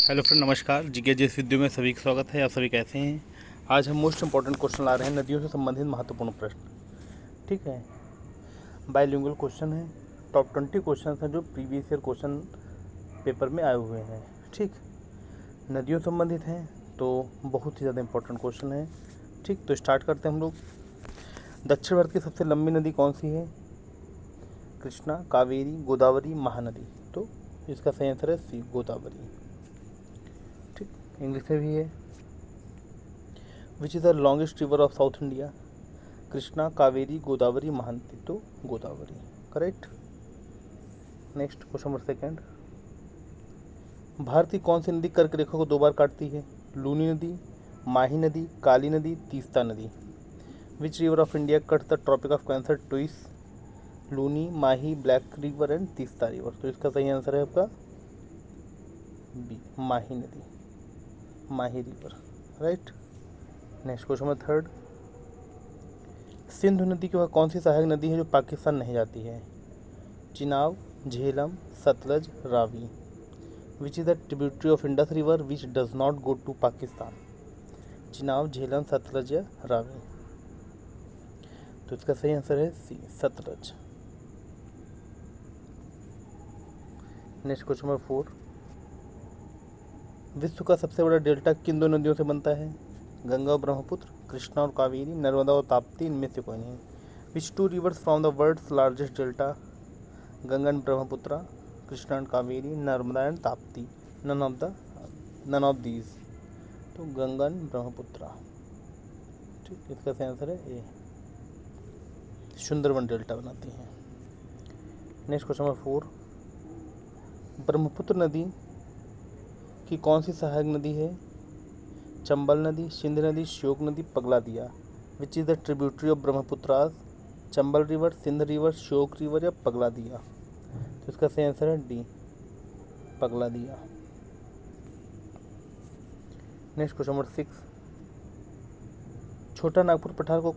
Hello friend, नमस्कार। GK जिस video में सभी का स्वागत है। आप सभी कैसे हैं? आज हम मोस्ट इंपॉर्टेंट क्वेश्चन ला रहे हैं, नदियों से संबंधित महत्वपूर्ण प्रश्न। ठीक है, बाइलिंगुअल क्वेश्चन है। टॉप 20 क्वेश्चन हैं जो प्रीवियस ईयर क्वेश्चन पेपर में आए हुए हैं। ठीक, नदियों से संबंधित हैं तो बहुत ही ज़्यादा इंपॉर्टेंट क्वेश्चन है। ठीक, तो स्टार्ट करते हैं हम लोग। दक्षिण भारत की सबसे लंबी नदी कौन सी है? कृष्णा, कावेरी, गोदावरी, महानदी। तो इसका सही आंसर है सी, गोदावरी। ठीक, इंग्लिश में भी है। Which is the longest river of South India? Krishna, Kaveri, Godavari, Mahanadi. तो Godavari correct. Next question number second. Bharat की कौन सी नदी कर्क रेखा को 2 बार काटती है? लूनी नदी, माही नदी, काली नदी, तीस्ता नदी। Which river of India cuts the Tropic of Cancer twice? Luni, Mahi, black river and Teesta river. तो इसका सही आंसर है आपका बी, माही नदी, Mahi river. Right. Next question number third. Sindhu नदी के वह कौन सी सहायक नदी है जो पाकिस्तान नहीं जाती है? Chenab, Jhelum, Sutlej, Ravi. Which is the tributary of Indus river which does not go to Pakistan? Chenab, Jhelum, Sutlej या रावी। तो इसका सही आंसर है c, Sutlej. Next question number 4। विश्व का सबसे बड़ा डेल्टा किन दो नदियों से बनता है? गंगा और ब्रह्मपुत्र, कृष्णा और कावेरी, नर्मदा और ताप्ती। इनमें से कोई नहीं। Which 2 rivers from the world's largest delta? Ganga and Brahmaputra, Krishna and Kaveri, Narmada and Tapti. None of these. तो गंगा एंड ब्रह्मपुत्र। ठीक, इसका सही आंसर है ए, सुंदरवन डेल्टा बनाती हैं। Next question number 4। ब्रह्मपुत्र नदी की कौन सी सहायक नदी है? चंबल नदी, सिंध नदी, श्योक नदी, Pagladiya. Which is the tributary of Brahmaputra? Chambal river, Sindh river, Shyok river या पगलादिया। तो इसका सही आंसर है d, Pagladiya. Next question number 6। Chota Nagpur पठार को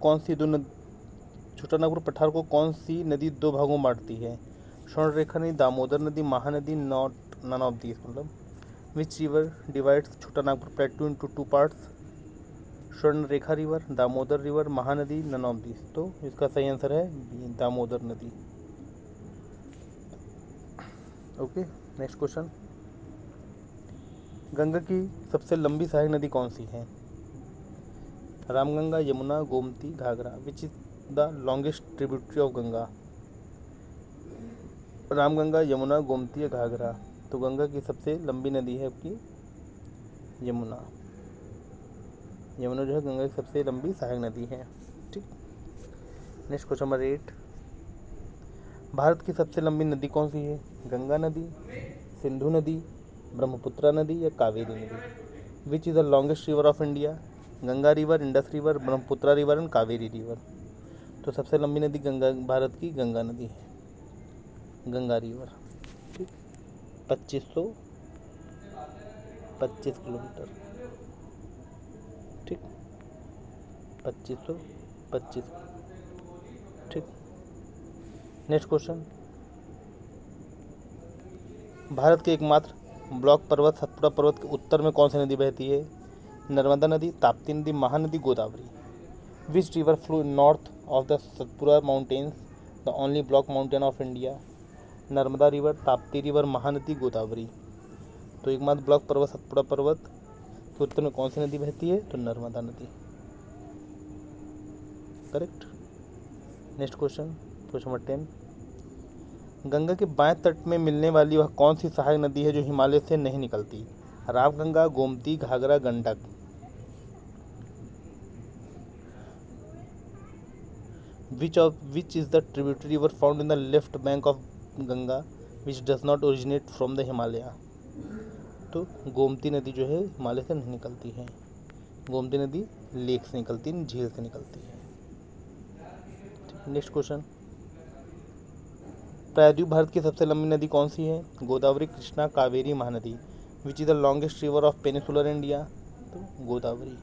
कौन सी नदी 2 भागों में बांटती है? स्वर्णरेखा नदी, दामोदर नदी, Mahanadi, not none of these. मतलब which river divides Chota Nagpur plateau into 2 parts? Subarnarekha river, Damodar river, Mahanadi, none of these. तो इसका सही आंसर है बी, दामोदर नदी। Okay, next question. गंगा की सबसे लंबी सहायक नदी कौन सी है? Ramganga, Yamuna, Gomti, Ghaghara. Which is the longest tributary of Ganga? Ramganga, Yamuna, Gomti या घाघरा। तो गंगा की सबसे लंबी नदी है आपकी यमुना। यमुना जो है गंगा की सबसे लंबी सहायक नदी है। ठीक, नेक्स्ट क्वेश्चन नंबर 8। भारत की सबसे लंबी नदी कौन सी है? गंगा नदी, सिंधु नदी, ब्रह्मपुत्र नदी या कावेरी नदी। विच is the longest river of India? Ganga river, Indus river, Brahmaputra river and Kaveri river. तो सबसे लंबी नदी गंगा, भारत की गंगा नदी है, गंगा रिवर। ठीक, 2525 किलोमीटर। ठीक, 2525। ठीक, नेक्स्ट क्वेश्चन। भारत के एकमात्र ब्लॉक पर्वत सतपुड़ा पर्वत के उत्तर में कौन सी नदी बहती है? नर्मदा नदी, ताप्ती नदी, Mahanadi, Godavari. Which river flow north of the Satpura mountains, the only block mountain of India? Narmada river, Tapti river, Mahanadi, Godavari. तो एकमात्र ब्लॉक पर्वत सतपुड़ा पर्वत के उत्तर में कौन सी नदी बहती है? तो नर्मदा नदी। Correct. Next question, question number 10। Ganga के बाएं तट में मिलने वाली वह कौन सी सहायक नदी है जो हिमालय से नहीं निकलती? Ramganga, Gomti, Ghaghara, Gandak. Which is the tributary river found in the left bank of Ganga which does not originate from the Himalaya? तो गोमती नदी जो है हिमालय से नहीं निकलती है। गोमती नदी लेक से निकलती है, झील से निकलती है। Next question. प्रायद्वीप भारत की सबसे लंबी नदी कौन सी है? गोदावरी, कृष्णा, कावेरी, महानदी। विच is the longest river of peninsular India? तो गोदावरी।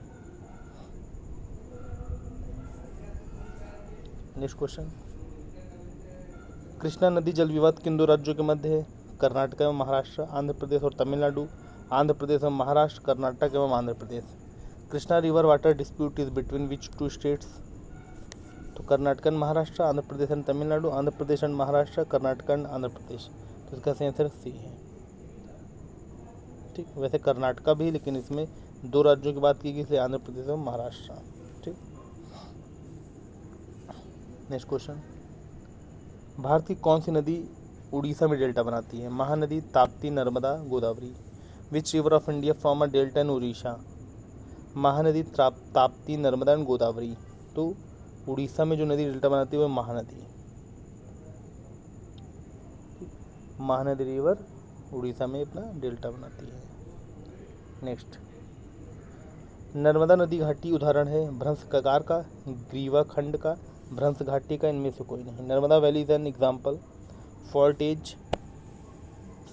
Next question. कृष्णा नदी जल विवाद किन 2 राज्यों के मध्य है? कर्नाटक एवं महाराष्ट्र, आंध्र प्रदेश और तमिलनाडु, आंध्र प्रदेश एवं महाराष्ट्र, कर्नाटक एवं Andhra Pradesh. Krishna river water dispute is between which two states? तो Karnataka and Maharashtra, Andhra Pradesh and Tamil Nadu, Andhra Pradesh and Maharashtra, Karnataka and Andhra Pradesh. तो इसका सही आंसर सी है। ठीक, वैसे कर्नाटका भी, लेकिन इसमें 2 राज्यों की बात की गई, इसलिए आंध्र प्रदेश और महाराष्ट्र। ठीक, नेक्स्ट क्वेश्चन। भारत की कौन सी नदी उड़ीसा में डेल्टा बनाती है? महानदी, ताप्ती, नर्मदा, गोदावरी। विच river of India from a delta in Orissa? Mahanadi, Tapti, Narmada and Godavari. तो उड़ीसा में जो नदी डेल्टा बनाती है वो महानदी। महानदी रिवर उड़ीसा में अपना डेल्टा बनाती है। नेक्स्ट, नर्मदा नदी घाटी उदाहरण है भ्रंश कगार का, ग्रीवा खंड का, भ्रंश घाटी का, इनमें से कोई नहीं। Narmada valley is an example, fault edge,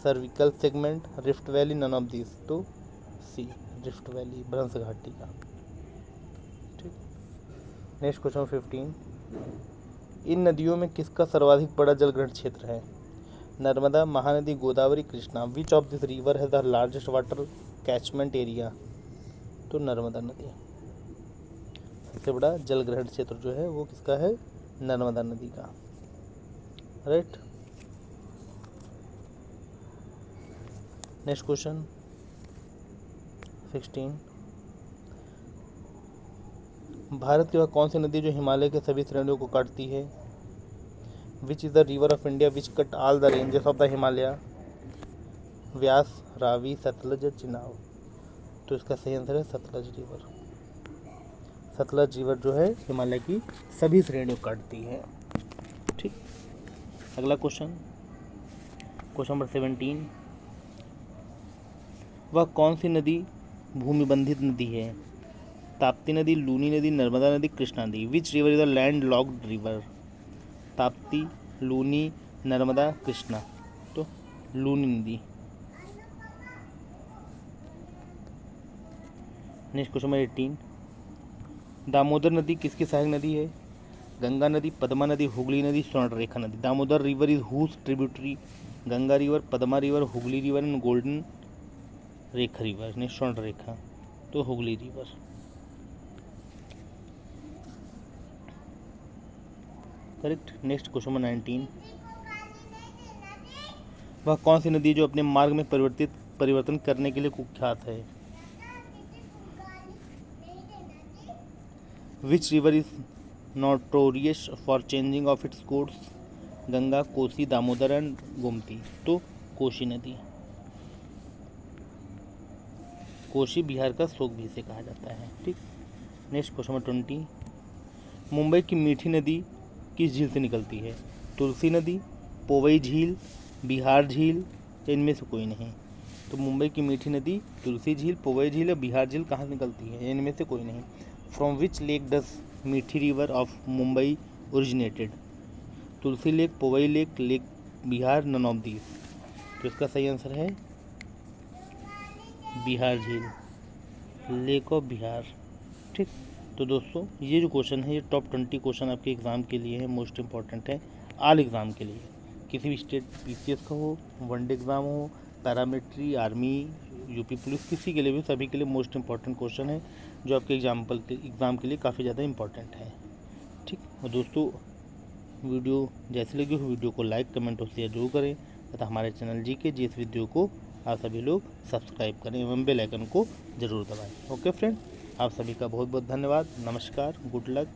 cervical segment, rift valley, none of this. तो सी, रिफ्ट वैली, भ्रंश घाटी का। ठीक, नेक्स्ट क्वेश्चन 15। इन नदियों में किसका सर्वाधिक बड़ा जलग्रहण क्षेत्र है? Narmada, Mahanadi, Godavari, Krishna. Which of this river has the largest water catchment area? तो नर्मदा नदी। सबसे बड़ा जलग्रहण क्षेत्र जो है वो किसका है? नर्मदा नदी का। Right, next question 16। भारत की वह कौन सी नदी जो हिमालय के सभी श्रेणियों को काटती है? Which is the river of India which cut all the ranges of the Himalaya? Beas, Ravi, Sutlej, Chenab. तो इसका सही आंसर है सतलज रिवर। सतलज रिवर जो है हिमालय की सभी श्रेणियों को काटती है। ठीक, अगला क्वेश्चन, क्वेश्चन नंबर 17। वह कौन सी नदी भूमिबंधित नदी है? ताप्ती नदी, लूनी नदी, नर्मदा नदी, कृष्णा नदी। Which river is the landlocked river? Tapti, Luni, Narmada, Krishna. तो लूनी नदी। Next question number 18। दामोदर नदी किसकी सहायक नदी है? गंगा नदी, पद्मा नदी, हुगली नदी, स्वर्णरेखा नदी। Damodar river is whose tributary? Ganga river, Padma river, Hooghly river and golden Rekha river. Next Subarnarekha, तो Hooghly river. Correct. Next question number 19। वह कौन सी नदी जो अपने मार्ग में परिवर्तन करने के लिए कुख्यात है? विच river is notorious for changing of its course? Ganga, Kosi, Damodar and Gomti. तो कोसी नदी। कोसी बिहार का शोक भी इसे कहा जाता है। ठीक, नेक्स्ट क्वेश्चन नंबर 20। मुंबई की मीठी नदी किस झील से निकलती है? तुलसी नदी, पोवई झील, बिहार झील, या इनमें से कोई नहीं। तो मुंबई की मीठी नदी तुलसी झील, पोवई झील या बिहार झील कहाँ से निकलती है? इनमें से कोई नहीं। From which lake does Mithi river of Mumbai originated? Tulsi lake, Powai lake, lake Vihar, none of these. तो इसका सही आंसर है बिहार झील, लेक ऑफ बिहार। ठीक, तो दोस्तों ये जो क्वेश्चन है ये टॉप 20 क्वेश्चन आपके एग्ज़ाम के लिए है, मोस्ट इंपॉर्टेंट है ऑल एग्ज़ाम के लिए। किसी भी स्टेट पीसीएस का हो, वनडे एग्ज़ाम हो, पैरामिलिट्री, आर्मी, यूपी पुलिस, किसी के लिए भी, सभी के लिए मोस्ट इंपॉर्टेंट क्वेश्चन है जो आपके एग्ज़ाम के लिए काफ़ी ज़्यादा इंपॉर्टेंट है। ठीक, और दोस्तों वीडियो जैसी लगी हो वीडियो को लाइक, कमेंट और शेयर जरूर करें तथा हमारे चैनल जीके जिस वीडियो को आप सभी लोग सब्सक्राइब करें एवं बेल आइकन को ज़रूर दबाएं। ओके फ्रेंड, आप सभी का बहुत बहुत धन्यवाद। नमस्कार, गुड लक।